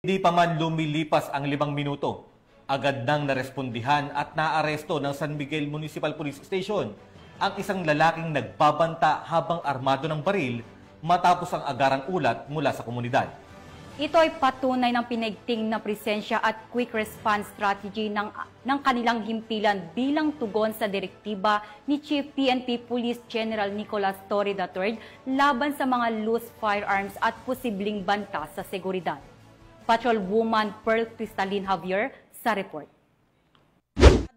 Hindi pa man lumilipas ang 5 minuto, agad nang narespondihan at naaresto ng San Miguel Municipal Police Station ang isang lalaking nagbabanta habang armado ng baril matapos ang agarang ulat mula sa komunidad. Ito ay patunay ng pinigting na presensya at quick response strategy ng kanilang himpilan bilang tugon sa direktiba ni Chief PNP Police General Nicolas Torre III laban sa mga loose firearms at posibleng banta sa seguridad. Patrolwoman Pearl Cristalin Javier sa report.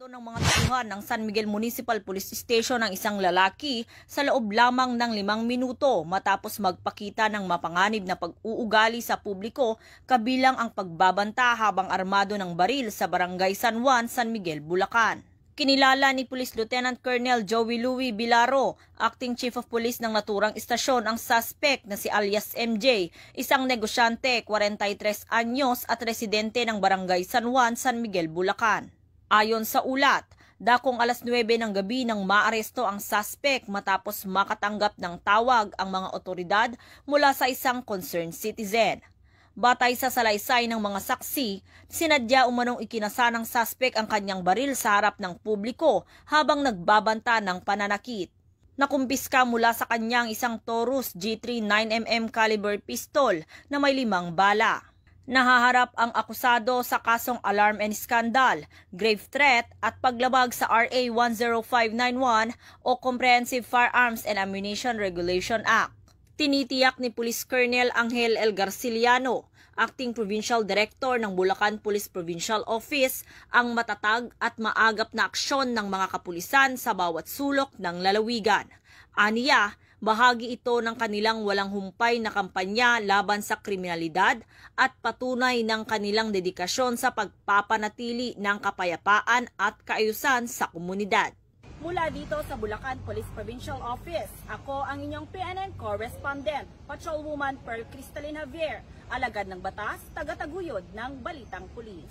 Ng mga tauhan ng San Miguel Municipal Police Station ang isang lalaki sa loob lamang ng 5 minuto matapos magpakita ng mapanganib na pag-uugali sa publiko kabilang ang pagbabanta habang armado ng baril sa Barangay San Juan, San Miguel, Bulacan. Kinilala ni Police Lieutenant Colonel Joey Louie Bilaro, Acting Chief of Police ng naturang istasyon, ang suspect na si alias MJ, isang negosyante, 43 anyos at residente ng Barangay San Juan, San Miguel, Bulacan. Ayon sa ulat, dakong alas 9 ng gabi nang maaresto ang suspect matapos makatanggap ng tawag ang mga otoridad mula sa isang concerned citizen. Batay sa salaysay ng mga saksi, sinadya umanong ikinasa ng suspect ang kanyang baril sa harap ng publiko habang nagbabanta ng pananakit. Nakumpiska mula sa kanyang isang Taurus G3 9mm caliber pistol na may 5 bala. Nahaharap ang akusado sa kasong alarm and scandal, grave threat at paglabag sa RA 10591 o Comprehensive Firearms and Ammunition Regulation Act. Tinitiyak ni Police Colonel Angel L. Garciliano, Acting Provincial Director ng Bulacan Police Provincial Office, ang matatag at maagap na aksyon ng mga kapulisan sa bawat sulok ng lalawigan. Aniya, bahagi ito ng kanilang walang humpay na kampanya laban sa kriminalidad at patunay ng kanilang dedikasyon sa pagpapanatili ng kapayapaan at kaayusan sa komunidad. Mula dito sa Bulacan Police Provincial Office, ako ang inyong PNN correspondent, Patrolwoman Pearl Cristalin Javier, alagad ng batas, taga-taguyod ng Balitang Pulis.